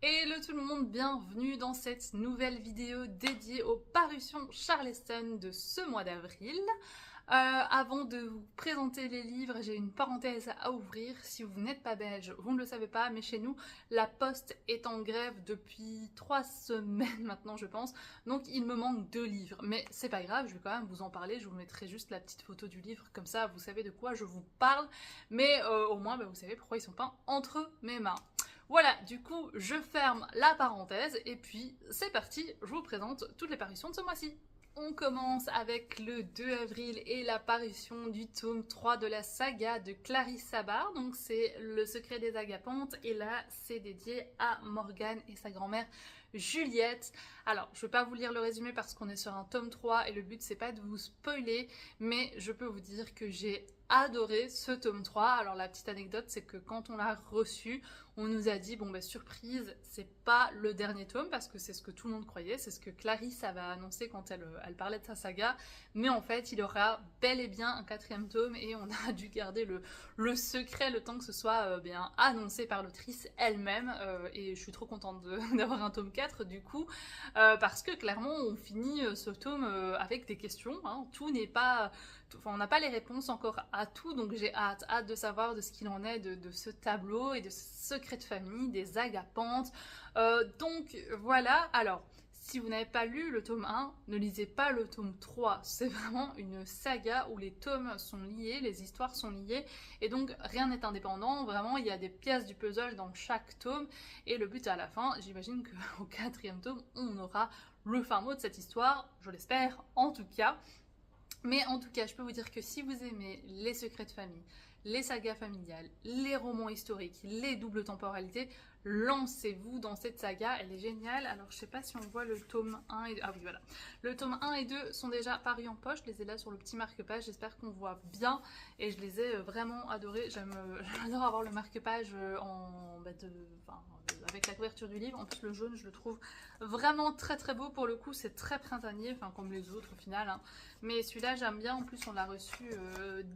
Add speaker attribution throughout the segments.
Speaker 1: Hello tout le monde, bienvenue dans cette nouvelle vidéo dédiée aux parutions Charleston de ce mois d'avril. Avant de vous présenter les livres, j'ai une parenthèse à ouvrir. Si vous n'êtes pas belge, vous ne le savez pas, mais chez nous, la poste est en grève depuis 3 semaines maintenant, je pense. Donc il me manque 2 livres, mais c'est pas grave, je vais quand même vous en parler. Je vous mettrai juste la petite photo du livre, comme ça vous savez de quoi je vous parle. Mais au moins, vous savez pourquoi ils sont pas entre mes mains. Voilà, du coup, je ferme la parenthèse et puis c'est parti, je vous présente toutes les parutions de ce mois-ci. On commence avec le 2 avril et la parution du tome 3 de la saga de Clarisse Sabard. Donc c'est Le secret des agapantes et là c'est dédié à Morgane et sa grand-mère Juliette. Alors je ne vais pas vous lire le résumé parce qu'on est sur un tome 3 et le but c'est pas de vous spoiler, mais je peux vous dire que j'ai adoré ce tome 3. Alors la petite anecdote c'est que quand on l'a reçu, on nous a dit bon bah surprise, c'est pas le dernier tome parce que c'est ce que tout le monde croyait, c'est ce que Clarisse avait annoncé quand elle parlait de sa saga, mais en fait il y aura bel et bien un 4e tome et on a dû garder le secret le temps que ce soit bien annoncé par l'autrice elle-même et je suis trop contente d'avoir un tome 4 du coup parce que clairement on finit ce tome avec des questions, hein. Tout n'est pas... Enfin, on n'a pas les réponses encore à tout, donc j'ai hâte de savoir de ce qu'il en est de ce tableau et de ce secret de famille, des agapantes. Donc voilà, alors si vous n'avez pas lu le tome 1, ne lisez pas le tome 3. C'est vraiment une saga où les tomes sont liés, les histoires sont liées, et donc rien n'est indépendant. Vraiment, il y a des pièces du puzzle dans chaque tome, et le but à la fin, j'imagine qu'au 4e tome, on aura le fin mot de cette histoire, je l'espère en tout cas. Mais en tout cas, je peux vous dire que si vous aimez les secrets de famille, les sagas familiales, les romans historiques, les doubles temporalités, lancez-vous dans cette saga, elle est géniale. Alors je sais pas si on voit le tome 1 et... Ah oui, voilà. Le tome 1 et 2 sont déjà parus en poche, je les ai là sur le petit marque-page, j'espère qu'on voit bien. Et je les ai vraiment adorés, j'adore avoir le marque-page avec la couverture du livre. En plus le jaune, je le trouve vraiment très très beau pour le coup, c'est très printanier, enfin comme les autres au final, hein. Mais celui-là j'aime bien, en plus on l'a reçu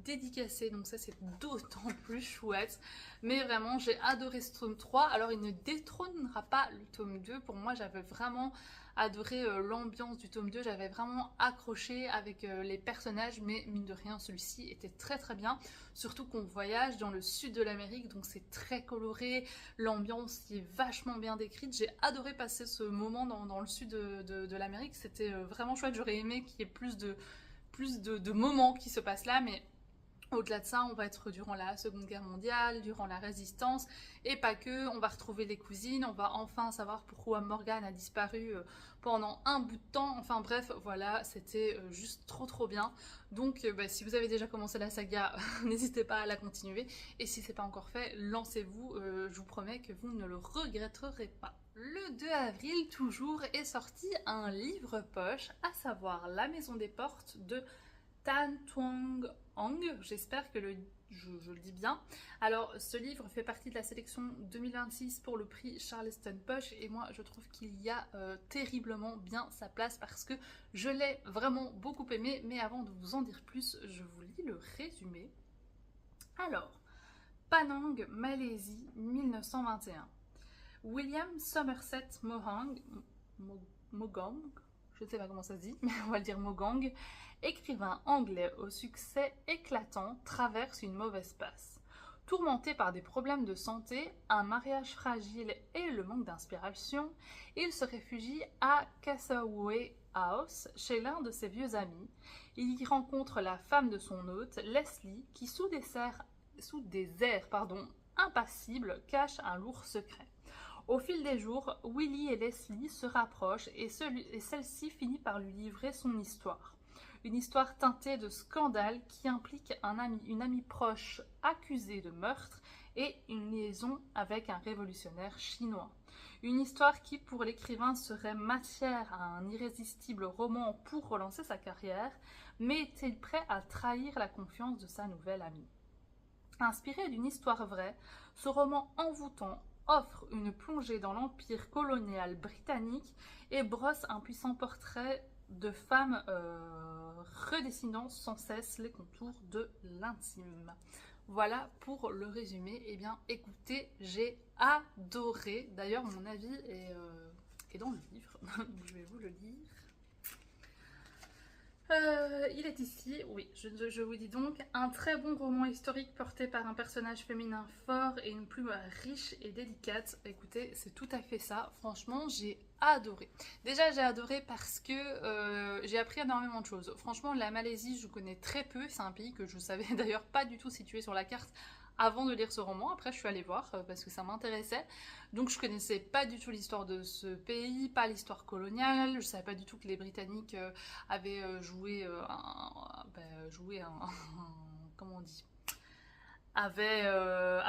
Speaker 1: dédicacé, donc ça c'est d'autant plus chouette. Mais vraiment j'ai adoré ce tome 3, alors il ne détrônera pas le tome 2, pour moi j'avais vraiment adoré l'ambiance du tome 2, j'avais vraiment accroché avec les personnages, mais mine de rien celui-ci était très très bien, surtout qu'on voyage dans le sud de l'Amérique, donc c'est très coloré, l'ambiance est vachement bien décrite, j'ai adoré passer ce moment dans le sud de l'Amérique, c'était vraiment chouette, j'aurais aimé qu'il y ait plus de moments qui se passent là, mais au-delà de ça, on va être durant la Seconde Guerre mondiale, durant la Résistance, et pas que, on va retrouver les cousines, on va enfin savoir pourquoi Morgane a disparu pendant un bout de temps, enfin bref, voilà, c'était juste trop trop bien. Donc si vous avez déjà commencé la saga, n'hésitez pas à la continuer, et si c'est pas encore fait, lancez-vous, je vous promets que vous ne le regretterez pas. Le 2 avril, toujours, est sorti un livre poche, à savoir La Maison des Portes de Tan Thuong Hang, j'espère que je le dis bien. Alors ce livre fait partie de la sélection 2026 pour le prix Charleston Poche et moi je trouve qu'il y a terriblement bien sa place parce que je l'ai vraiment beaucoup aimé, mais avant de vous en dire plus, je vous lis le résumé. Alors, Penang, Malaisie, 1921. William Somerset Maugham, je ne sais pas comment ça se dit, mais on va le dire Maugham, écrivain anglais au succès éclatant, traverse une mauvaise passe. Tourmenté par des problèmes de santé, un mariage fragile et le manque d'inspiration, il se réfugie à Castaway House chez l'un de ses vieux amis. Il y rencontre la femme de son hôte, Leslie, qui sous des airs impassibles cache un lourd secret. Au fil des jours, Willie et Leslie se rapprochent et celle-ci finit par lui livrer son histoire. Une histoire teintée de scandale qui implique une amie proche accusée de meurtre et une liaison avec un révolutionnaire chinois. Une histoire qui, pour l'écrivain, serait matière à un irrésistible roman pour relancer sa carrière, mais est-il prêt à trahir la confiance de sa nouvelle amie ? Inspiré d'une histoire vraie, ce roman envoûtant offre une plongée dans l'empire colonial britannique et brosse un puissant portrait de femmes redessinant sans cesse les contours de l'intime. Voilà pour le résumé. Eh bien, écoutez, j'ai adoré. D'ailleurs, mon avis est dans le livre. Je vais vous le lire. Il est ici, oui, je vous dis donc, un très bon roman historique porté par un personnage féminin fort et une plume riche et délicate. Écoutez, c'est tout à fait ça, franchement, j'ai adoré. Déjà, j'ai adoré parce que j'ai appris énormément de choses. Franchement, la Malaisie, je connais très peu, c'est un pays que je savais d'ailleurs pas du tout situé sur la carte avant de lire ce roman. Après, je suis allée voir parce que ça m'intéressait. Donc, je connaissais pas du tout l'histoire de ce pays, pas l'histoire coloniale. Je savais pas du tout que les Britanniques avaient joué comment on dit, avait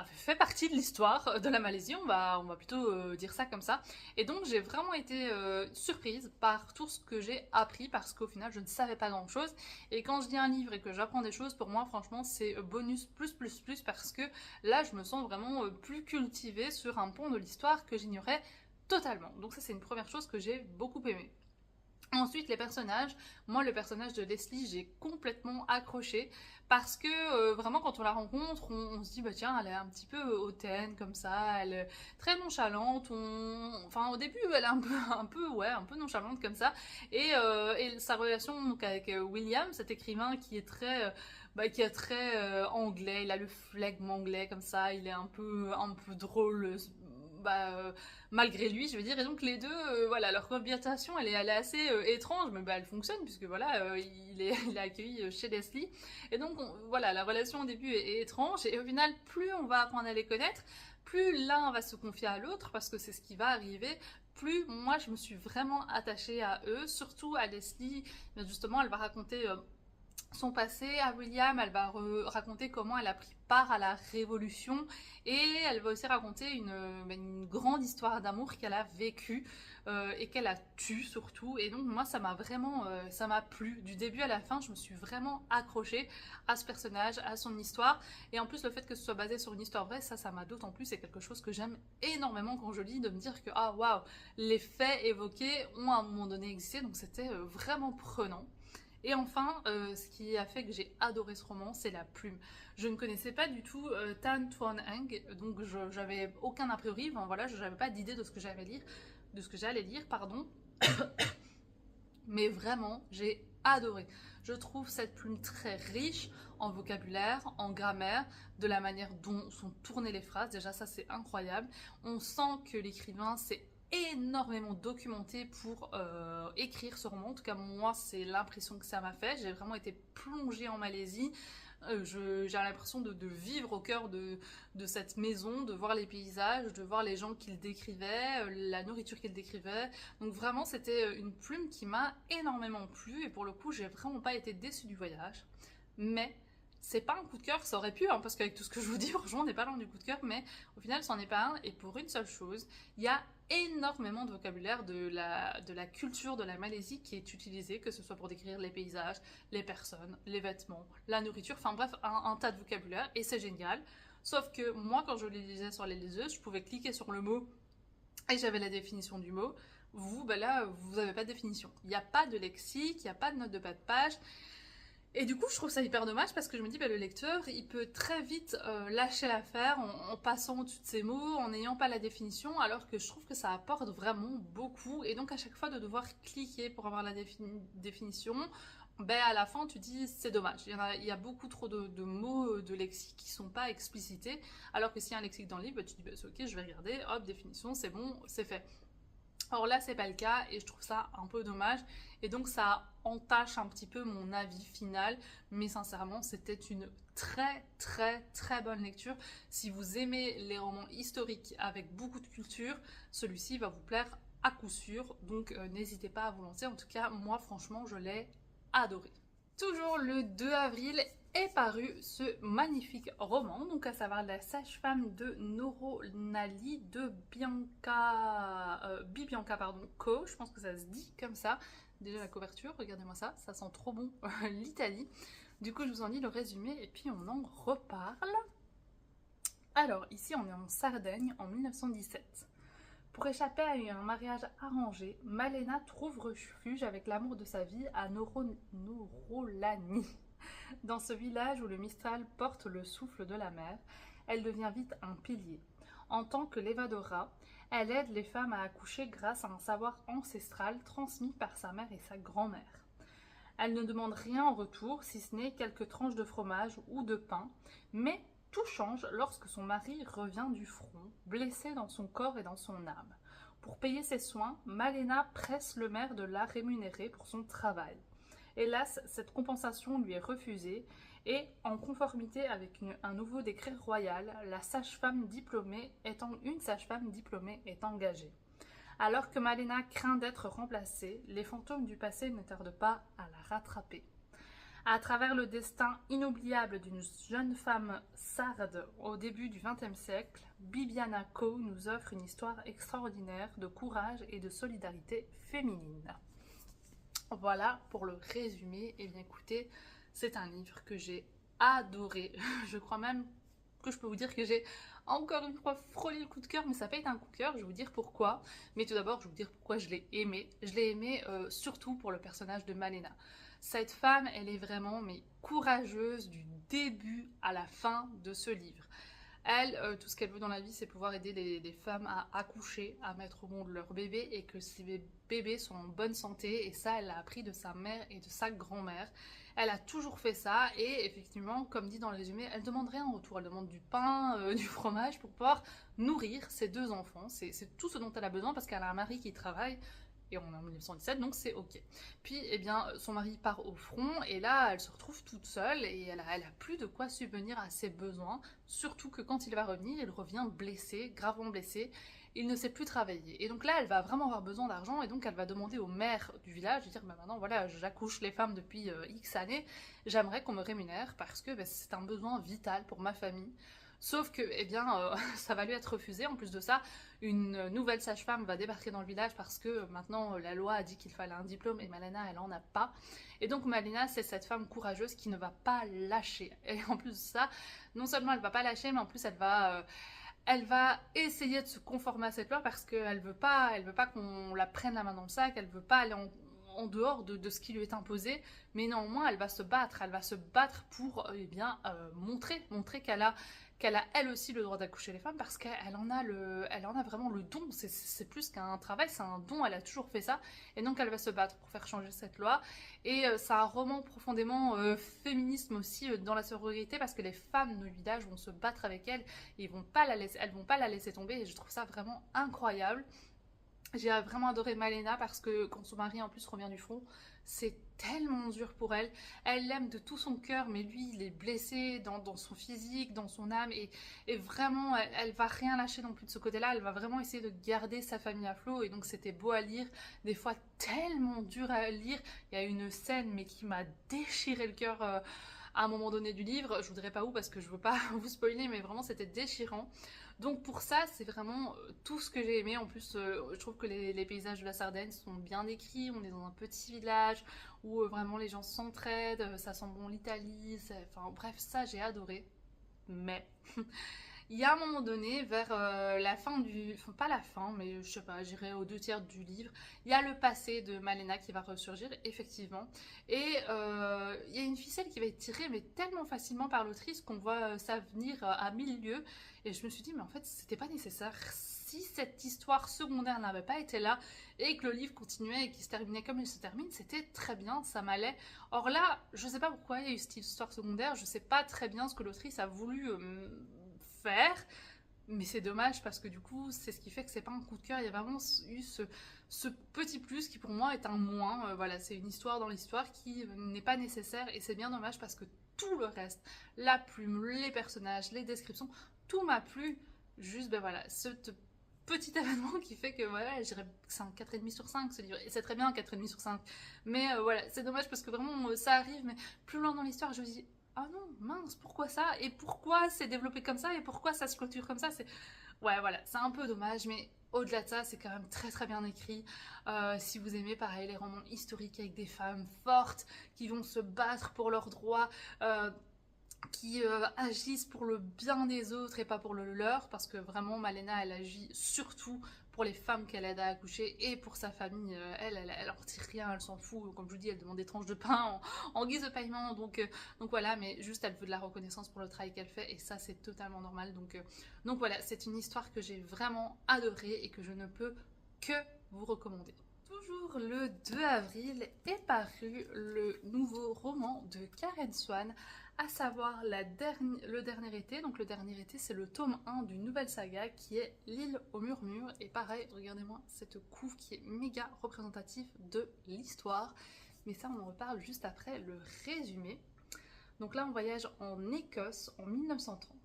Speaker 1: fait partie de l'histoire de la Malaisie, on va plutôt dire ça comme ça. Et donc j'ai vraiment été surprise par tout ce que j'ai appris parce qu'au final je ne savais pas grand chose. Et quand je lis un livre et que j'apprends des choses, pour moi franchement c'est bonus plus plus plus parce que là je me sens vraiment plus cultivée sur un pont de l'histoire que j'ignorais totalement. Donc ça c'est une première chose que j'ai beaucoup aimée. Ensuite, les personnages. Moi, le personnage de Leslie, j'ai complètement accroché parce que vraiment, quand on la rencontre, on se dit, bah tiens, elle est un petit peu hautaine comme ça, elle est très nonchalante. Enfin, au début, elle est un peu nonchalante comme ça. Et sa relation donc, avec William, cet écrivain qui est très anglais, il a le flegme anglais comme ça, il est un peu drôle. Bah, malgré lui, je veux dire, et donc les deux, voilà, leur cohabitation, elle est assez étrange, mais bah, elle fonctionne, puisque voilà, il est accueilli chez Leslie, et donc, voilà, la relation au début est étrange, et au final, plus on va apprendre à les connaître, plus l'un va se confier à l'autre, parce que c'est ce qui va arriver, plus moi, je me suis vraiment attachée à eux, surtout à Leslie, mais justement, elle va raconter son passé à William, elle va raconter comment elle a pris part à la Révolution et elle va aussi raconter une grande histoire d'amour qu'elle a vécue et qu'elle a tue surtout. Et donc moi ça m'a vraiment, ça m'a plu. Du début à la fin, je me suis vraiment accrochée à ce personnage, à son histoire. Et en plus le fait que ce soit basé sur une histoire vraie, ça m'a d'autant plus, c'est quelque chose que j'aime énormément quand je lis, de me dire que ah waouh, les faits évoqués ont à un moment donné existé, donc c'était vraiment prenant. Et enfin, ce qui a fait que j'ai adoré ce roman, c'est la plume. Je ne connaissais pas du tout Tan Thuan Heng, donc j'avais aucun a priori, enfin, voilà, je n'avais pas d'idée de ce que j'allais lire, pardon. Mais vraiment, j'ai adoré. Je trouve cette plume très riche en vocabulaire, en grammaire, de la manière dont sont tournées les phrases. Déjà, ça, c'est incroyable. On sent que l'écrivain s'est énormément documenté pour écrire ce roman. En tout cas, moi, c'est l'impression que ça m'a fait. J'ai vraiment été plongée en Malaisie. J'ai l'impression de vivre au cœur de cette maison, de voir les paysages, de voir les gens qu'il décrivait, la nourriture qu'il décrivait. Donc vraiment, c'était une plume qui m'a énormément plu et pour le coup, j'ai vraiment pas été déçue du voyage. Mais c'est pas un coup de cœur, ça aurait pu, hein, parce qu'avec tout ce que je vous dis, franchement, on n'est pas loin du coup de cœur, mais au final, c'en est pas un. Et pour une seule chose, il y a énormément de vocabulaire de la culture de la Malaisie qui est utilisé, que ce soit pour décrire les paysages, les personnes, les vêtements, la nourriture, enfin bref, un tas de vocabulaire, et c'est génial. Sauf que moi, quand je les lisais sur les liseuses, je pouvais cliquer sur le mot et j'avais la définition du mot. Vous, ben là, vous n'avez pas de définition. Il n'y a pas de lexique, il n'y a pas de note de bas de page. Et du coup, je trouve ça hyper dommage parce que je me dis, bah, le lecteur, il peut très vite lâcher l'affaire en passant au-dessus de ses mots, en n'ayant pas la définition, alors que je trouve que ça apporte vraiment beaucoup. Et donc, à chaque fois de devoir cliquer pour avoir la définition, ben, à la fin, tu dis, c'est dommage. Il y a beaucoup trop de mots de lexique qui sont pas explicités, alors que s'il y a un lexique dans le livre, bah, tu dis, bah, c'est ok, je vais regarder, hop, définition, c'est bon, c'est fait. Or là, c'est pas le cas et je trouve ça un peu dommage. Et donc, ça entache un petit peu mon avis final. Mais sincèrement, c'était une très, très, très bonne lecture. Si vous aimez les romans historiques avec beaucoup de culture, celui-ci va vous plaire à coup sûr. Donc, n'hésitez pas à vous lancer. En tout cas, moi, franchement, je l'ai adoré. Toujours le 2 avril est paru ce magnifique roman, donc à savoir La sage-femme de Noronali de Bibianca Co, je pense que ça se dit comme ça. Déjà la couverture, regardez-moi ça, ça sent trop bon l'Italie. Du coup je vous en lis le résumé et puis on en reparle. Alors ici on est en Sardaigne en 1917. Pour échapper à un mariage arrangé, Malena trouve refuge avec l'amour de sa vie à Norolani. Dans ce village où le Mistral porte le souffle de la mer, elle devient vite un pilier. En tant que Levadora, elle aide les femmes à accoucher grâce à un savoir ancestral transmis par sa mère et sa grand-mère. Elle ne demande rien en retour, si ce n'est quelques tranches de fromage ou de pain, mais tout change lorsque son mari revient du front, blessé dans son corps et dans son âme. Pour payer ses soins, Malena presse le maire de la rémunérer pour son travail. Hélas, cette compensation lui est refusée et, en conformité avec un nouveau décret royal, une sage-femme diplômée est engagée. Alors que Malena craint d'être remplacée, les fantômes du passé ne tardent pas à la rattraper. À travers le destin inoubliable d'une jeune femme sarde au début du XXe siècle, Bibiana Coe nous offre une histoire extraordinaire de courage et de solidarité féminine. Voilà pour le résumé. Et bien écoutez, c'est un livre que j'ai adoré. Je crois même que je peux vous dire que j'ai encore une fois frôlé le coup de cœur, mais ça n'a pas été un coup de cœur, je vais vous dire pourquoi. Mais tout d'abord, je vais vous dire pourquoi je l'ai aimé. Je l'ai aimé surtout pour le personnage de Malena. Cette femme, elle est vraiment courageuse du début à la fin de ce livre. Elle, tout ce qu'elle veut dans la vie, c'est pouvoir aider les femmes à accoucher, à mettre au monde leur bébé et que ces bébés soient en bonne santé. Et ça, elle l'a appris de sa mère et de sa grand-mère. Elle a toujours fait ça et effectivement, comme dit dans le résumé, elle ne demande rien en retour. Elle demande du pain, du fromage pour pouvoir nourrir ses deux enfants. C'est tout ce dont elle a besoin parce qu'elle a un mari qui travaille. Et on est en 1917, donc c'est ok. Puis, eh bien, son mari part au front, et là, elle se retrouve toute seule, et elle a plus de quoi subvenir à ses besoins, surtout que quand il va revenir, il revient blessé, gravement blessé, il ne sait plus travailler. Et donc là, elle va vraiment avoir besoin d'argent, et donc elle va demander au maire du village, de dire, bah maintenant, voilà, j'accouche les femmes depuis X années, j'aimerais qu'on me rémunère, parce que c'est un besoin vital pour ma famille. Sauf que, eh bien, ça va lui être refusé. En plus de ça, une nouvelle sage-femme va débarquer dans le village parce que maintenant la loi a dit qu'il fallait un diplôme et Malena, elle en a pas. Et donc Malena, c'est cette femme courageuse qui ne va pas lâcher. Et en plus de ça, non seulement elle va pas lâcher, mais en plus elle va essayer de se conformer à cette loi parce qu'elle veut pas qu'on la prenne la main dans le sac, elle veut pas aller en dehors de ce qui lui est imposé, mais néanmoins elle va se battre pour montrer qu'elle a elle aussi le droit d'accoucher les femmes parce qu'elle en a vraiment le don, c'est plus qu'un travail, c'est un don, elle a toujours fait ça, et donc elle va se battre pour faire changer cette loi, et ça a un roman profondément féminisme aussi dans la sororité parce que les femmes du village vont se battre avec elle, et elles vont pas la laisser tomber, et je trouve ça vraiment incroyable. J'ai vraiment adoré Malena parce que quand son mari en plus revient du front, c'est tellement dur pour elle. Elle l'aime de tout son cœur, mais lui, il est blessé dans son physique, dans son âme, et vraiment, elle va rien lâcher non plus de ce côté-là. Elle va vraiment essayer de garder sa famille à flot, et donc c'était beau à lire, des fois tellement dur à lire. Il y a une scène, mais qui m'a déchiré le cœur à un moment donné du livre. Je voudrais pas où parce que je veux pas vous spoiler, mais vraiment c'était déchirant. Donc pour ça, c'est vraiment tout ce que j'ai aimé. En plus, je trouve que les paysages de la Sardaigne sont bien décrits. On est dans un petit village où vraiment les gens s'entraident, ça sent bon l'Italie. Enfin bref, ça j'ai adoré. Mais il y a un moment donné, vers la fin du... Enfin, pas la fin, mais je sais pas, j'irai aux 2 tiers du livre. Il y a le passé de Malena qui va ressurgir, effectivement. Et il y a une ficelle qui va être tirée, mais tellement facilement par l'autrice qu'on voit ça venir à mille lieues. Et je me suis dit, mais en fait, c'était pas nécessaire. Si cette histoire secondaire n'avait pas été là et que le livre continuait et qu'il se terminait comme il se termine, c'était très bien, ça m'allait. Or là, je sais pas pourquoi il y a eu cette histoire secondaire, je sais pas très bien ce que l'autrice a voulu faire, mais c'est dommage parce que du coup c'est ce qui fait que c'est pas un coup de cœur. Il y a vraiment eu ce petit plus qui pour moi est un moins. Voilà, c'est une histoire dans l'histoire qui n'est pas nécessaire et c'est bien dommage parce que tout le reste, la plume, les personnages, les descriptions, tout m'a plu. Juste voilà, ce petit événement qui fait que voilà, je dirais que c'est un 4,5 sur 5 ce livre, et c'est très bien un 4,5 sur 5, mais voilà, c'est dommage parce que vraiment ça arrive, mais plus loin dans l'histoire je me dis ah non, mince, pourquoi ça? Et pourquoi c'est développé comme ça? Et pourquoi ça se clôture comme ça? Ouais, voilà, c'est un peu dommage, mais au-delà de ça, c'est quand même très très bien écrit. Si vous aimez, pareil, les romans historiques avec des femmes fortes qui vont se battre pour leurs droits, qui agissent pour le bien des autres et pas pour le leur, parce que vraiment, Malena, elle agit surtout pour les femmes qu'elle aide à accoucher et pour sa famille. Elle en retire rien, elle s'en fout. Comme je vous dis, elle demande des tranches de pain en guise de paiement. Donc voilà, mais juste elle veut de la reconnaissance pour le travail qu'elle fait et ça c'est totalement normal. Donc voilà, c'est une histoire que j'ai vraiment adorée et que je ne peux que vous recommander. Toujours le 2 avril est paru le nouveau roman de Karen Swan, à savoir le dernier été. Donc le dernier été, c'est le tome 1 d'une nouvelle saga qui est L'île aux murmures. Et pareil, regardez-moi cette couve qui est méga représentative de l'histoire. Mais ça, on en reparle juste après le résumé. Donc là, on voyage en Écosse en 1930.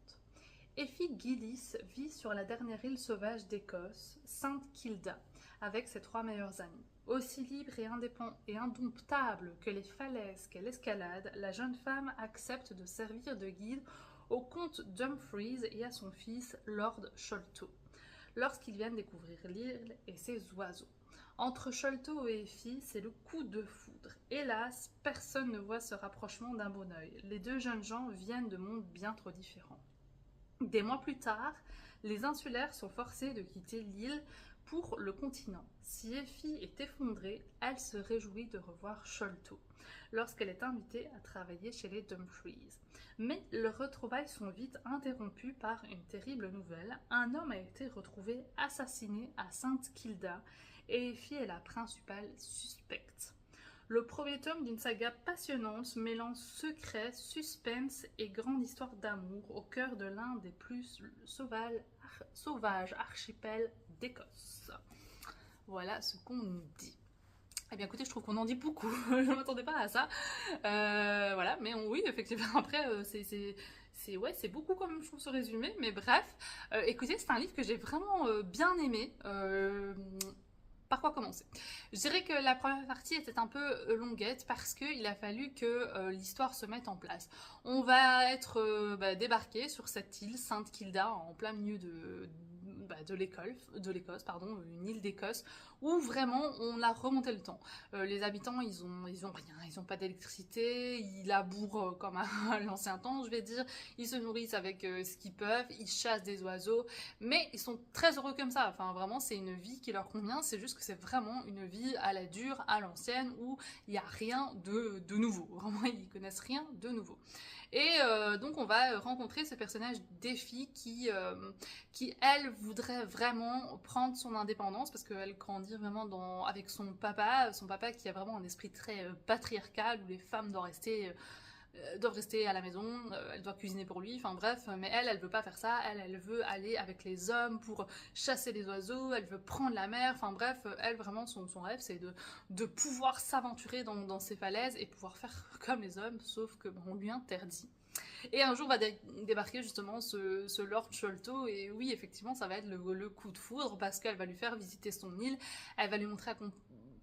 Speaker 1: Effie Gillis vit sur la dernière île sauvage d'Écosse, Sainte Kilda, avec ses 3 meilleurs amis. Aussi libre et indomptable que les falaises qu'elle escalade, la jeune femme accepte de servir de guide au comte Dumfries et à son fils Lord Sholto, lorsqu'ils viennent découvrir l'île et ses oiseaux. Entre Sholto et Effie, c'est le coup de foudre. Hélas, personne ne voit ce rapprochement d'un bon œil. Les deux jeunes gens viennent de mondes bien trop différents. Des mois plus tard, les insulaires sont forcés de quitter l'île pour le continent. Si Effie est effondrée, elle se réjouit de revoir Sholto lorsqu'elle est invitée à travailler chez les Dumfries. Mais leurs retrouvailles sont vite interrompues par une terrible nouvelle. Un homme a été retrouvé assassiné à Sainte Kilda et Effie est la principale suspecte. Le premier tome d'une saga passionnante mêlant secret, suspense et grande histoire d'amour au cœur de l'un des plus sauvages archipels d'Écosse. Voilà ce qu'on nous dit. Eh bien écoutez, je trouve qu'on en dit beaucoup, je ne m'attendais pas à ça. Voilà, mais oui, effectivement, après, c'est beaucoup quand même, je trouve, ce résumé. Mais bref, écoutez, c'est un livre que j'ai vraiment bien aimé. Par quoi commencer? Je dirais que la première partie était un peu longuette parce qu'il a fallu que l'histoire se mette en place. On va être débarqué sur cette île, Sainte Kilda, en plein milieu de l'Écosse, une île d'Écosse, où vraiment on a remonté le temps. Les habitants, ils ont rien, ils n'ont pas d'électricité, ils labourent comme à l'ancien temps, je vais dire, ils se nourrissent avec ce qu'ils peuvent, ils chassent des oiseaux, mais ils sont très heureux comme ça. Enfin, vraiment, c'est une vie qui leur convient, c'est juste que c'est vraiment une vie à la dure, à l'ancienne, où il n'y a rien de nouveau. Vraiment, ils connaissent rien de nouveau. Et donc on va rencontrer ce personnage d'Effie qui elle voudrait vraiment prendre son indépendance parce qu'elle grandit vraiment avec son papa qui a vraiment un esprit très patriarcal où les femmes doivent rester à la maison, elle doit cuisiner pour lui, enfin bref, mais elle veut pas faire ça, elle veut aller avec les hommes pour chasser les oiseaux, elle veut prendre la mer, enfin bref, elle vraiment son rêve c'est de pouvoir s'aventurer dans ces falaises et pouvoir faire comme les hommes, sauf que on lui interdit. Et un jour va débarquer justement ce Lord Sholto et oui effectivement ça va être le coup de foudre parce qu'elle va lui faire visiter son île, elle va lui montrer à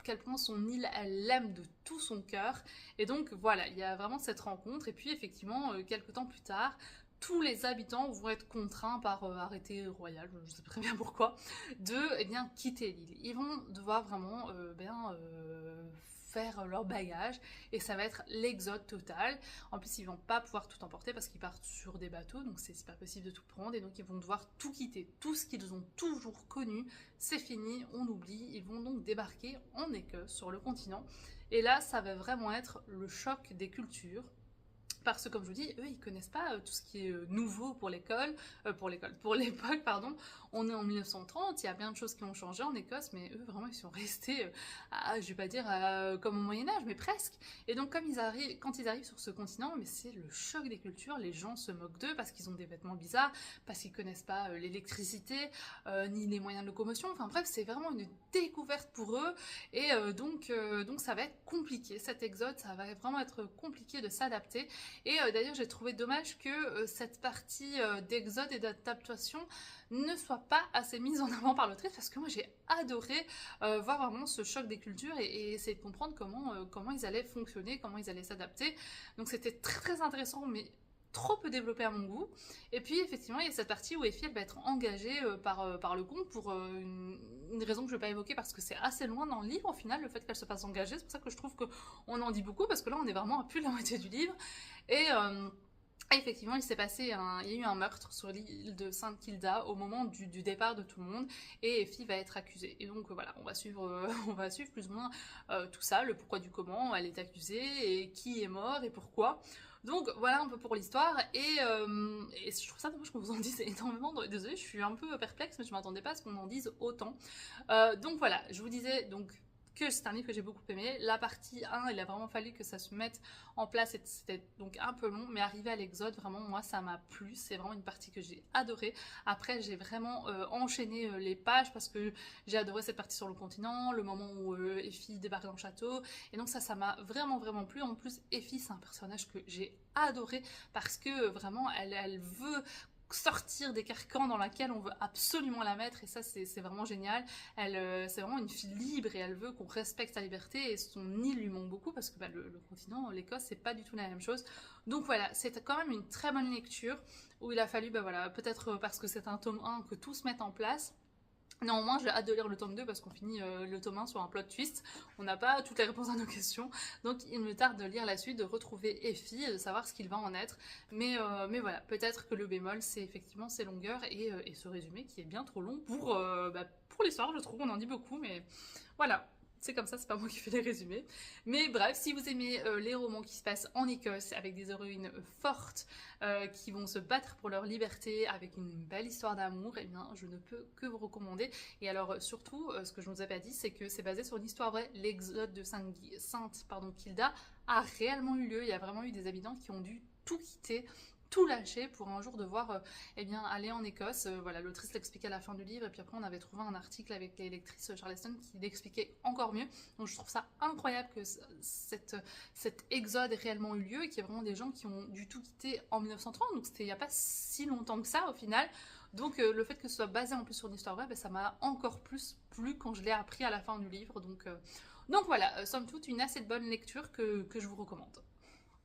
Speaker 1: quel point son île, elle l'aime de tout son cœur. Et donc voilà, il y a vraiment cette rencontre. Et puis effectivement, quelques temps plus tard, tous les habitants vont être contraints par arrêté royal, je ne sais pas très bien pourquoi, de quitter l'île. Ils vont devoir vraiment faire leur bagage et ça va être l'exode total. En plus, ils vont pas pouvoir tout emporter parce qu'ils partent sur des bateaux, donc c'est pas possible de tout prendre et donc ils vont devoir tout quitter. Tout ce qu'ils ont toujours connu, c'est fini, on oublie. Ils vont donc débarquer en Écosse, sur le continent. Et là, ça va vraiment être le choc des cultures. Parce que comme je vous dis, eux ils connaissent pas tout ce qui est nouveau pour l'époque, pardon. On est en 1930, il y a plein de choses qui ont changé en Écosse, mais eux vraiment ils sont restés, je vais pas dire comme au Moyen-Âge, mais presque. Et donc quand ils arrivent sur ce continent, mais c'est le choc des cultures, les gens se moquent d'eux parce qu'ils ont des vêtements bizarres, parce qu'ils connaissent pas l'électricité, ni les moyens de locomotion, enfin bref, c'est vraiment une découverte pour eux, et donc ça va être compliqué, cet exode, ça va vraiment être compliqué de s'adapter. Et d'ailleurs, j'ai trouvé dommage que cette partie d'exode et d'adaptation ne soit pas assez mise en avant par l'autrice parce que moi j'ai adoré voir vraiment ce choc des cultures et essayer de comprendre comment ils allaient fonctionner, comment ils allaient s'adapter. Donc c'était très très intéressant, mais trop peu développé à mon goût. Et puis effectivement il y a cette partie où Effie elle va être engagée par le comte pour une raison que je ne vais pas évoquer parce que c'est assez loin dans le livre au final, le fait qu'elle se fasse engager. C'est pour ça que je trouve qu'on en dit beaucoup parce que là on est vraiment à plus de la moitié du livre. Ah, effectivement, il s'est passé il y a eu un meurtre sur l'île de Sainte-Kilda au moment du départ de tout le monde et Effie va être accusée. Et donc voilà, on va suivre, on va suivre plus ou moins tout ça, le pourquoi du comment, elle est accusée et qui est mort et pourquoi. Donc voilà un peu pour l'histoire et je trouve ça dommage qu'on vous en dise énormément. Désolée, je suis un peu perplexe, mais je m'attendais pas à ce qu'on en dise autant. Donc voilà, je vous disais donc que c'est un livre que j'ai beaucoup aimé. La partie 1, il a vraiment fallu que ça se mette en place, c'était donc un peu long, mais arrivé à l'Exode, vraiment moi ça m'a plu, c'est vraiment une partie que j'ai adorée. Après j'ai vraiment enchaîné les pages parce que j'ai adoré cette partie sur le continent, le moment où Effie débarque dans le château, et donc ça m'a vraiment plu. En plus Effie c'est un personnage que j'ai adoré parce que vraiment elle veut sortir des carcans dans lesquels on veut absolument la mettre, et ça c'est vraiment génial. C'est vraiment une fille libre et elle veut qu'on respecte sa liberté, et son île lui manque beaucoup parce que bah, le continent, l'Écosse, c'est pas du tout la même chose. Donc voilà, c'est quand même une très bonne lecture où il a fallu, bah voilà, peut-être parce que c'est un tome 1 que tout se mette en place. Néanmoins, j'ai hâte de lire le tome 2 parce qu'on finit le tome 1 sur un plot twist. On n'a pas toutes les réponses à nos questions. Donc il me tarde de lire la suite, de retrouver Effie, de savoir ce qu'il va en être. Mais voilà, peut-être que le bémol, c'est effectivement ses longueurs et ce résumé qui est bien trop long pour l'histoire, je trouve. On en dit beaucoup, mais voilà. C'est comme ça, c'est pas moi qui fais les résumés. Mais bref, si vous aimez les romans qui se passent en Écosse avec des héroïnes fortes qui vont se battre pour leur liberté avec une belle histoire d'amour, eh bien, je ne peux que vous recommander. Et alors, surtout, ce que je ne vous ai pas dit, c'est que c'est basé sur une histoire vraie. L'exode de Sainte-Kilda a réellement eu lieu. Il y a vraiment eu des habitants qui ont dû tout quitter, tout lâcher pour un jour devoir eh bien, aller en Écosse. Voilà, l'autrice l'expliquait à la fin du livre, et puis après on avait trouvé un article avec les lectrices Charleston qui l'expliquait encore mieux. Donc je trouve ça incroyable que cet exode ait réellement eu lieu et qu'il y ait vraiment des gens qui ont dû tout quitter en 1930, donc c'était il n'y a pas si longtemps que ça au final. Donc le fait que ce soit basé en plus sur une histoire vraie, ben, ça m'a encore plus plu quand je l'ai appris à la fin du livre. Donc voilà, somme toute une assez bonne lecture que je vous recommande.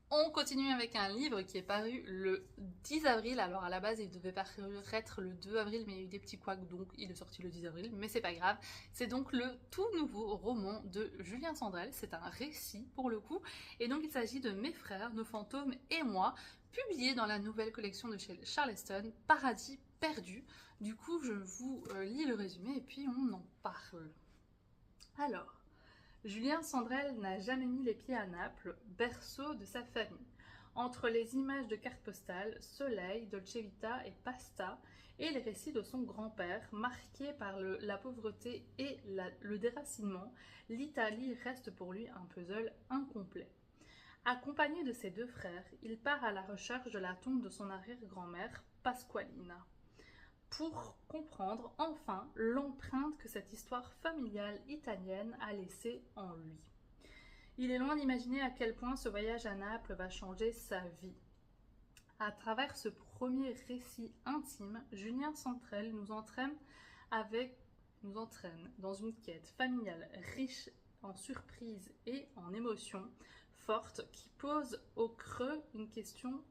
Speaker 1: On continue avec un livre qui est paru le 10 avril. Alors à la base il devait paraître le 2 avril, mais il y a eu des petits couacs, donc il est sorti le 10 avril, mais c'est pas grave. C'est donc le tout nouveau roman de Julien Sandrel. C'est un récit pour le coup, et donc il s'agit de Mes frères, nos fantômes et moi, publié dans la nouvelle collection de chez Charleston, Paradis perdu. Du coup je vous lis le résumé et puis on en parle. Alors, Julien Sandrel n'a jamais mis les pieds à Naples, berceau de sa famille. Entre les images de cartes postales, soleil, dolce vita et pasta, et les récits de son grand-père, marqués par la pauvreté et le déracinement, l'Italie reste pour lui un puzzle incomplet. Accompagné de ses deux frères, il part à la recherche de la tombe de son arrière-grand-mère, Pasqualina, pour comprendre enfin l'empreinte que cette histoire familiale italienne a laissée en lui. Il est loin d'imaginer à quel point ce voyage à Naples va changer sa vie. À travers ce premier récit intime, Julien Sandrel nous entraîne dans une quête familiale riche en surprises et en émotions fortes qui pose au creux une question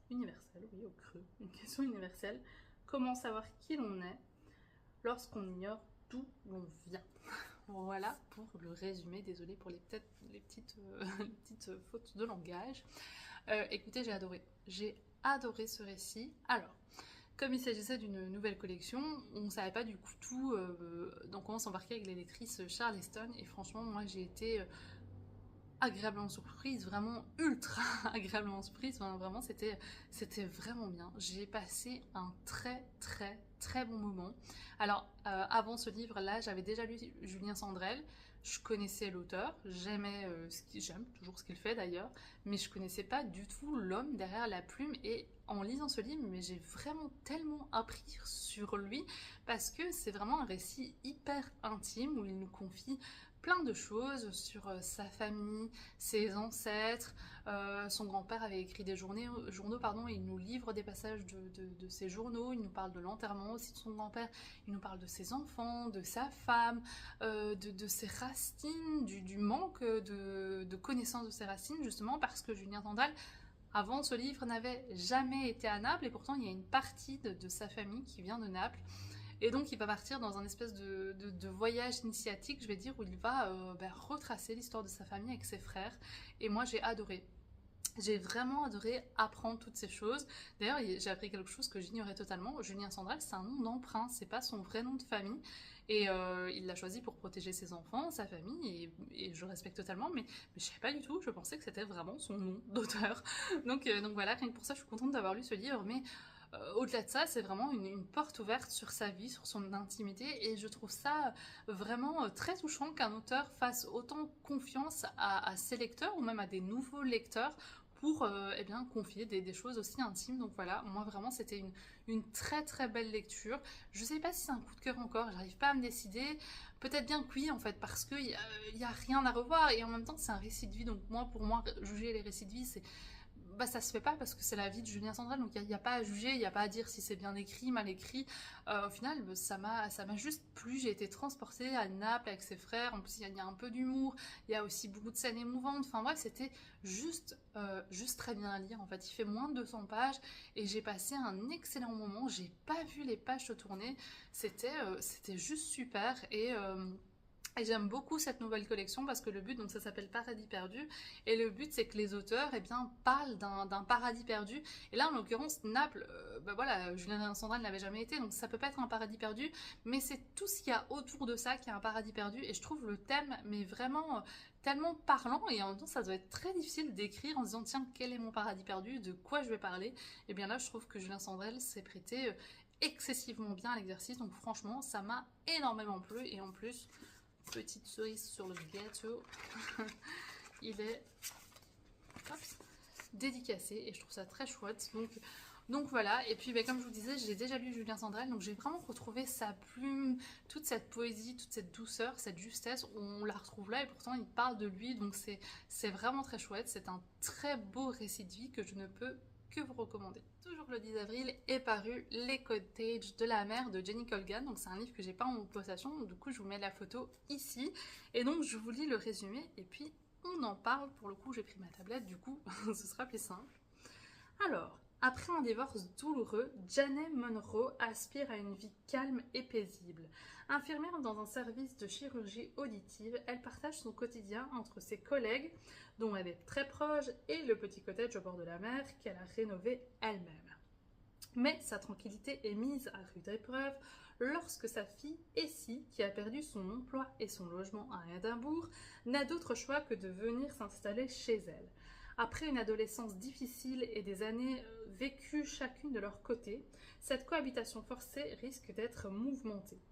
Speaker 1: universelle, oui, au creux, une question universelle. Comment savoir qui l'on est lorsqu'on ignore d'où l'on vient? Voilà pour le résumé. Désolée pour les petites fautes de langage. Écoutez, j'ai adoré. J'ai adoré ce récit. Alors, comme il s'agissait d'une nouvelle collection, on ne savait pas du coup tout dans quoi on s'embarquait avec les lectrices Charleston. Et franchement, moi j'ai été agréablement surprise, vraiment ultra agréablement surprise, enfin, vraiment c'était vraiment bien. J'ai passé un très bon moment. Alors avant ce livre là, j'avais déjà lu Julien Sandrel, je connaissais l'auteur, j'aime toujours ce qu'il fait d'ailleurs, mais je connaissais pas du tout l'homme derrière la plume, et en lisant ce livre, mais j'ai vraiment tellement appris sur lui parce que c'est vraiment un récit hyper intime où il nous confie plein de choses sur sa famille, ses ancêtres. Son grand-père avait écrit des journaux, pardon, et il nous livre des passages de ses journaux. Il nous parle de l'enterrement aussi de son grand-père. Il nous parle de ses enfants, de sa femme, de ses racines, du manque de connaissance de ses racines, justement parce que Julien Sandrel, avant ce livre, n'avait jamais été à Naples, et pourtant il y a une partie de sa famille qui vient de Naples. Et donc il va partir dans un espèce de voyage initiatique, je vais dire, où il va retracer l'histoire de sa famille avec ses frères. Et moi j'ai adoré. J'ai vraiment adoré apprendre toutes ces choses. D'ailleurs, j'ai appris quelque chose que j'ignorais totalement. Julien Sandrel, c'est un nom d'emprunt, c'est pas son vrai nom de famille. Et il l'a choisi pour protéger ses enfants, sa famille, et je respecte totalement, mais je savais pas du tout, je pensais que c'était vraiment son nom d'auteur. Donc voilà, rien que pour ça, je suis contente d'avoir lu ce livre, mais au-delà de ça, c'est vraiment une porte ouverte sur sa vie, sur son intimité, et je trouve ça vraiment très touchant qu'un auteur fasse autant confiance à ses lecteurs, ou même à des nouveaux lecteurs, pour eh bien, confier des choses aussi intimes. Donc voilà, moi vraiment c'était une très très belle lecture. Je sais pas si c'est un coup de cœur encore, j'arrive pas à me décider. Peut-être bien que oui en fait, parce qu'il y a rien à revoir, et en même temps c'est un récit de vie. Donc pour moi, juger les récits de vie, c'est bah, ça se fait pas parce que c'est la vie de Julien Sandrel, donc il n'y a pas à juger, il n'y a pas à dire si c'est bien écrit, mal écrit. Au final, ça m'a juste plu, j'ai été transportée à Naples avec ses frères, en plus il y a un peu d'humour, il y a aussi beaucoup de scènes émouvantes, enfin bref, c'était juste très bien à lire en fait. Il fait moins de 200 pages et j'ai passé un excellent moment, j'ai pas vu les pages se tourner, c'était juste super et j'aime beaucoup cette nouvelle collection parce que le but, donc ça s'appelle Paradis perdu, et le but c'est que les auteurs eh bien, parlent d'un paradis perdu. Et là en l'occurrence Naples, bah voilà, Julien Sandrel n'avait jamais été, donc ça peut pas être un paradis perdu, mais c'est tout ce qu'il y a autour de ça qui est un paradis perdu. Et je trouve le thème mais vraiment tellement parlant, et en même temps ça doit être très difficile d'écrire en se disant tiens quel est mon paradis perdu, de quoi je vais parler. Et bien là je trouve que Julien Sandrel s'est prêté excessivement bien à l'exercice, donc franchement ça m'a énormément plu. Et en plus, petite cerise sur le gâteau, il est dédicacé et je trouve ça très chouette. Donc voilà, et puis bah, comme je vous disais, j'ai déjà lu Julien Sandrel, donc j'ai vraiment retrouvé sa plume, toute cette poésie, toute cette douceur, cette justesse, on la retrouve là, et pourtant il parle de lui, donc c'est vraiment très chouette. C'est un très beau récit de vie que je ne peux que vous recommander. Toujours le 10 avril est paru Les Cottages de la mer de Jenny Colgan, donc c'est un livre que j'ai pas en possession, donc du coup je vous mets la photo ici, et donc je vous lis le résumé, et puis on en parle. Pour le coup j'ai pris ma tablette, du coup ce sera plus simple. Alors, après un divorce douloureux, Janet Monroe aspire à une vie calme et paisible. Infirmière dans un service de chirurgie auditive, elle partage son quotidien entre ses collègues, dont elle est très proche, et le petit cottage au bord de la mer qu'elle a rénové elle-même. Mais sa tranquillité est mise à rude épreuve lorsque sa fille Essie, qui a perdu son emploi et son logement à Édimbourg, n'a d'autre choix que de venir s'installer chez elle. Après une adolescence difficile et des années vécues chacune de leur côté, cette cohabitation forcée risque d'être mouvementée.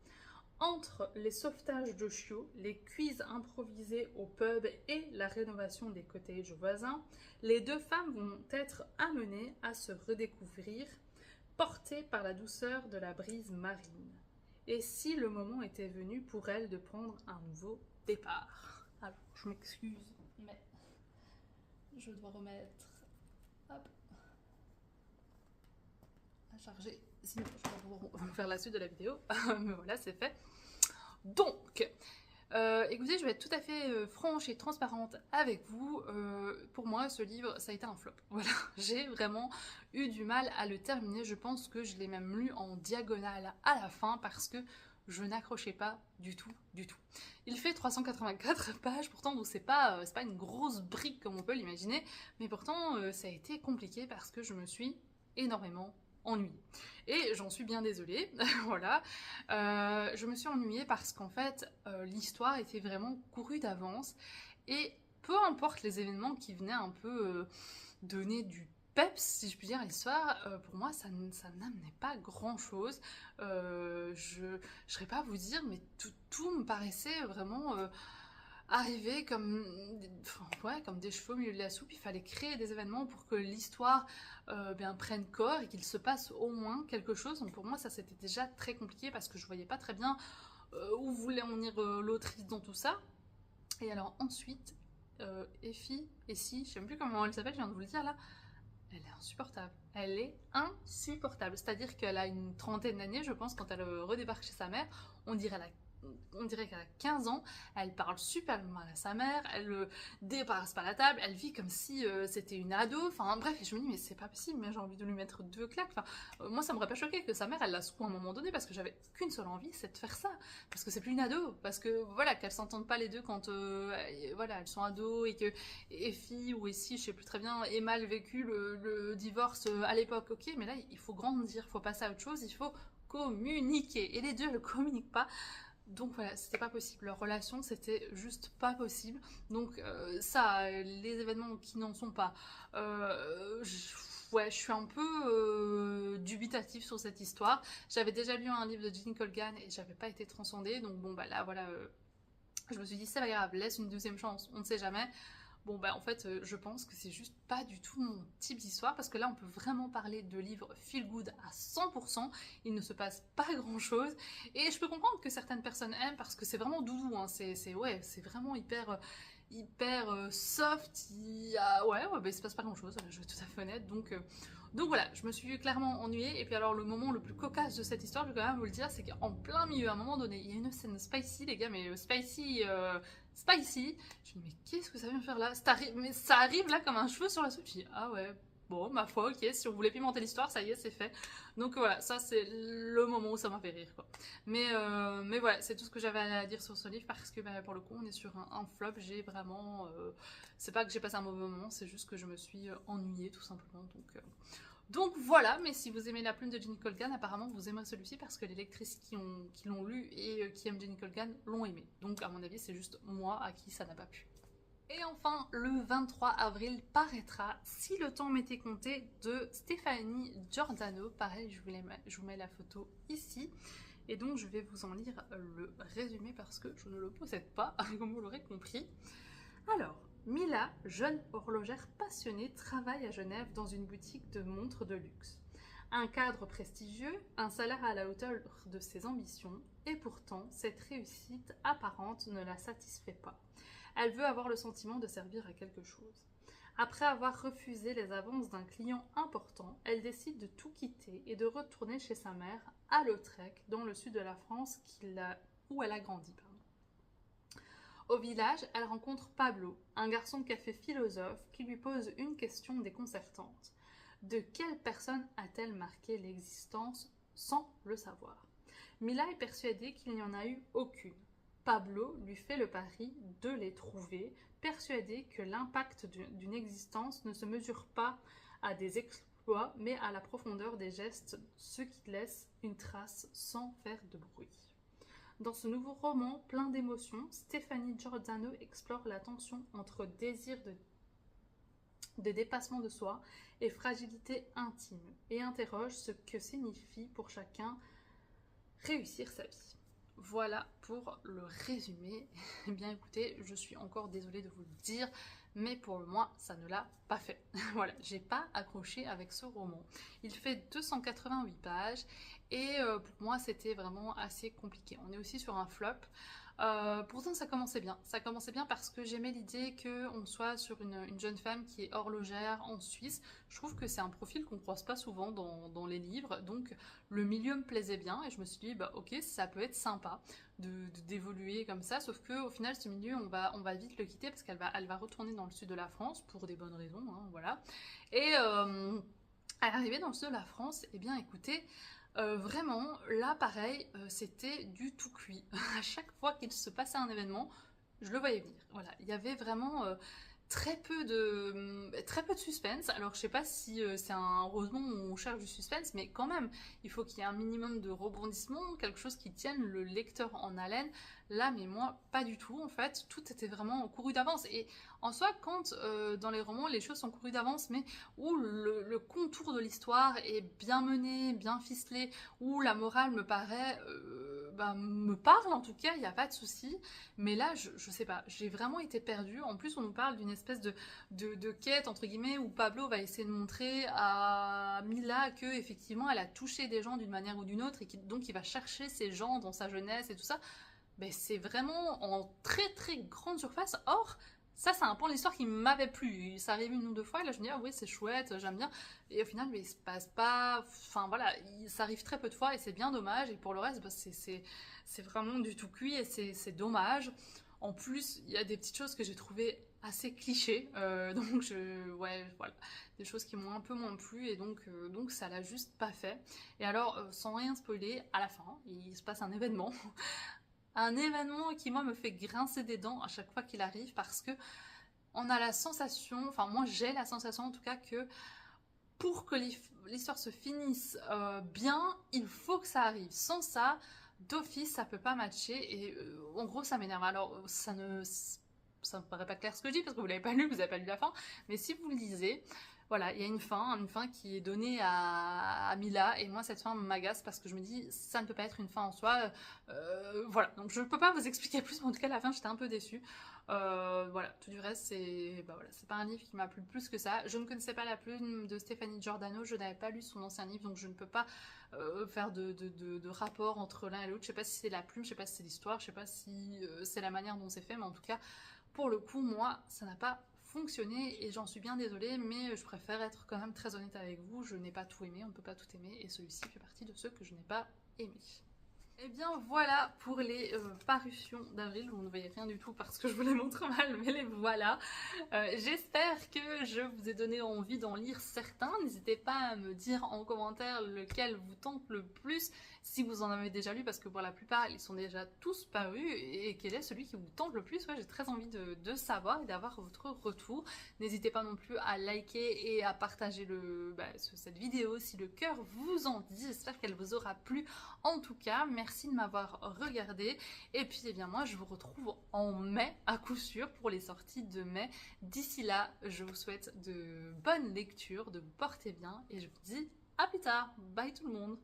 Speaker 1: Entre les sauvetages de chiots, les quiz improvisés au pub et la rénovation des cottages voisins, les deux femmes vont être amenées à se redécouvrir, portées par la douceur de la brise marine. Et si le moment était venu pour elles de prendre un nouveau départ? Alors, je m'excuse, mais je dois remettre hop, à charger, sinon je vais pas pouvoir faire la suite de la vidéo. Mais voilà, c'est fait. Donc, écoutez, je vais être tout à fait franche et transparente avec vous. Pour moi, ce livre, ça a été un flop. Voilà, j'ai vraiment eu du mal à le terminer. Je pense que je l'ai même lu en diagonale à la fin parce que je n'accrochais pas du tout, du tout. Il fait 384 pages, pourtant, donc c'est pas une grosse brique comme on peut l'imaginer, mais pourtant, ça a été compliqué parce que je me suis énormément ennuyée. Et j'en suis bien désolée, voilà. Je me suis ennuyée parce qu'en fait, l'histoire était vraiment courue d'avance, et peu importe les événements qui venaient un peu donner du peps, si je puis dire, à l'histoire, pour moi, ça n'amenait pas grand-chose. Je ne saurais pas vous dire, mais tout me paraissait vraiment arriver comme, comme des cheveux au milieu de la soupe. Il fallait créer des événements pour que l'histoire prenne corps et qu'il se passe au moins quelque chose. Donc pour moi, ça c'était déjà très compliqué parce que je voyais pas très bien où voulait en venir l'autrice dans tout ça. Et alors ensuite, Essie, je sais même plus comment elle s'appelle, je viens de vous le dire là, elle est insupportable. Elle est insupportable. C'est-à-dire qu'elle a une trentaine d'années, je pense, quand elle redébarque chez sa mère. On dirait on dirait qu'elle a 15 ans, elle parle super mal à sa mère, elle débarrasse pas la table, elle vit comme si c'était une ado, enfin bref, et je me dis mais c'est pas possible, mais j'ai envie de lui mettre 2 claques, enfin moi ça m'aurait pas choqué que sa mère elle la secoue à un moment donné parce que j'avais qu'une seule envie, c'est de faire ça, parce que c'est plus une ado, parce que voilà, qu'elles s'entendent pas les deux quand voilà, elles sont ados et que Effie ou Essie, je sais plus très bien, ait mal vécu le divorce à l'époque, ok, mais là il faut grandir, il faut passer à autre chose, il faut communiquer, et les deux ne communiquent pas. Donc voilà, c'était pas possible. Leur relation, c'était juste pas possible. Donc ça, les événements qui n'en sont pas. Ouais, je suis un peu dubitative sur cette histoire. J'avais déjà lu un livre de Ginny Colgan et j'avais pas été transcendée. Donc bon, bah là, voilà, je me suis dit, c'est pas grave, laisse une deuxième chance, on ne sait jamais. Bon bah en fait je pense que c'est juste pas du tout mon type d'histoire parce que là on peut vraiment parler de livres feel good à 100%, il ne se passe pas grand chose et je peux comprendre que certaines personnes aiment parce que c'est vraiment doudou, hein. Ouais, c'est vraiment hyper soft, ouais, bah, il se passe pas grand chose, je vais être tout à fait honnête, donc voilà, je me suis clairement ennuyée. Et puis alors le moment le plus cocasse de cette histoire, je vais quand même vous le dire, c'est qu'en plein milieu, à un moment donné, il y a une scène spicy, les gars, mais spicy. Je me dis mais qu'est-ce que ça vient faire là? Mais ça arrive là comme un cheveu sur la soupe. Je dis ah ouais, bon ma foi, ok, si on voulait pimenter l'histoire, ça y est, c'est fait. Donc voilà, ça c'est le moment où ça m'a fait rire quoi. Mais voilà, c'est tout ce que j'avais à dire sur ce livre parce que bah, pour le coup on est sur un flop. J'ai vraiment, c'est pas que j'ai passé un mauvais moment, c'est juste que je me suis ennuyée tout simplement. Donc voilà, mais si vous aimez La Plume de Ginny Colgan, apparemment vous aimerez celui-ci parce que les lectrices qui l'ont lu et qui aiment Ginny Colgan l'ont aimé. Donc à mon avis c'est juste moi à qui ça n'a pas plu. Et enfin, le 23 avril paraîtra Si le temps m'était compté de Stéphanie Giordano. Pareil, je vous mets la photo ici. Et donc je vais vous en lire le résumé parce que je ne le possède pas, comme vous l'aurez compris. Alors, Mila, jeune horlogère passionnée, travaille à Genève dans une boutique de montres de luxe. Un cadre prestigieux, un salaire à la hauteur de ses ambitions, et pourtant, cette réussite apparente ne la satisfait pas. Elle veut avoir le sentiment de servir à quelque chose. Après avoir refusé les avances d'un client important, elle décide de tout quitter et de retourner chez sa mère à Lautrec, dans le sud de la France, où elle a grandi. Au village, elle rencontre Pablo, un garçon de café philosophe qui lui pose une question déconcertante. De quelle personne a-t-elle marqué l'existence sans le savoir? Mila est persuadée qu'il n'y en a eu aucune. Pablo lui fait le pari de les trouver, persuadé que l'impact d'une existence ne se mesure pas à des exploits, mais à la profondeur des gestes, ce qui laisse une trace sans faire de bruit. Dans ce nouveau roman plein d'émotions, Stéphanie Giordano explore la tension entre désir de dépassement de soi et fragilité intime et interroge ce que signifie pour chacun réussir sa vie. Voilà pour le résumé. Eh bien écoutez, je suis encore désolée de vous le dire, mais pour moi, ça ne l'a pas fait. Voilà, j'ai pas accroché avec ce roman. Il fait 288 pages et pour moi, c'était vraiment assez compliqué. On est aussi sur un flop. Pourtant ça commençait bien. Ça commençait bien parce que j'aimais l'idée qu'on soit sur une jeune femme qui est horlogère en Suisse. Je trouve que c'est un profil qu'on croise pas souvent dans les livres. Donc le milieu me plaisait bien et je me suis dit bah ok, ça peut être sympa d'évoluer comme ça. Sauf que au final ce milieu on va vite le quitter parce elle va retourner dans le sud de la France pour des bonnes raisons, hein, voilà. Et à l'arrivée dans le sud de la France, eh bien écoutez, vraiment, là pareil, c'était du tout cuit. À chaque fois qu'il se passait un événement, je le voyais venir. Voilà, il y avait vraiment très peu de suspense. Alors je sais pas si c'est un roman où on cherche du suspense, mais quand même, il faut qu'il y ait un minimum de rebondissement, quelque chose qui tienne le lecteur en haleine. Là, mais moi, pas du tout en fait. Tout était vraiment couru d'avance. Et en soi, quand dans les romans, les choses sont courues d'avance, mais où le contour de l'histoire est bien mené, bien ficelé, où la morale me paraît, me parle en tout cas, il n'y a pas de souci. Mais là, je sais pas, j'ai vraiment été perdue. En plus, on nous parle d'une espèce de quête, entre guillemets, où Pablo va essayer de montrer à Mila que effectivement elle a touché des gens d'une manière ou d'une autre, et donc il va chercher ces gens dans sa jeunesse et tout ça. Mais c'est vraiment en très très grande surface. Or, Ça, c'est un point de l'histoire qui m'avait plu. Ça arrive une ou deux fois, et là je me dis, ah oui, c'est chouette, j'aime bien. Et au final, mais il se passe pas. Enfin voilà, ça arrive très peu de fois, et c'est bien dommage. Et pour le reste, bah, c'est vraiment du tout cuit, et c'est dommage. En plus, il y a des petites choses que j'ai trouvées assez clichés. Donc, ouais, voilà. Des choses qui m'ont un peu moins plu, et donc ça l'a juste pas fait. Et alors, sans rien spoiler, à la fin, il se passe un événement. Un événement qui, moi, me fait grincer des dents à chaque fois qu'il arrive parce que on a la sensation, enfin, moi, j'ai la sensation en tout cas que pour que l'histoire se finisse bien, il faut que ça arrive. Sans ça, d'office, ça peut pas matcher et en gros, ça m'énerve. Alors, ça me paraît pas clair ce que je dis parce que vous l'avez pas lu, vous avez pas lu la fin, mais si vous le lisez, voilà, il y a une fin qui est donnée à Mila, et moi cette fin m'agace parce que je me dis ça ne peut pas être une fin en soi. Voilà, donc je ne peux pas vous expliquer plus, mais en tout cas la fin j'étais un peu déçue. Voilà, tout du reste c'est voilà, c'est pas un livre qui m'a plu plus que ça. Je ne connaissais pas la plume de Stéphanie Giordano, je n'avais pas lu son ancien livre, donc je ne peux pas faire de rapport entre l'un et l'autre. Je sais pas si c'est la plume, je sais pas si c'est l'histoire, je sais pas si c'est la manière dont c'est fait, mais en tout cas pour le coup moi ça n'a pas fonctionné et j'en suis bien désolée, mais je préfère être quand même très honnête avec vous. Je n'ai pas tout aimé, on ne peut pas tout aimer, et celui-ci fait partie de ceux que je n'ai pas aimés. Et bien voilà pour les parutions d'avril. Vous ne voyez rien du tout parce que je vous les montre mal, mais les voilà. J'espère que je vous ai donné envie d'en lire certains. N'hésitez pas à me dire en commentaire lequel vous tente le plus, si vous en avez déjà lu, parce que pour la plupart ils sont déjà tous parus, et quel est celui qui vous tente le plus. Ouais, j'ai très envie de savoir et d'avoir votre retour. N'hésitez pas non plus à liker et à partager cette vidéo si le cœur vous en dit. J'espère qu'elle vous aura plu. En tout cas, merci de m'avoir regardé. Et puis, eh bien, moi, je vous retrouve en mai, à coup sûr, pour les sorties de mai. D'ici là, je vous souhaite de bonnes lectures, de vous porter bien, et je vous dis à plus tard. Bye tout le monde!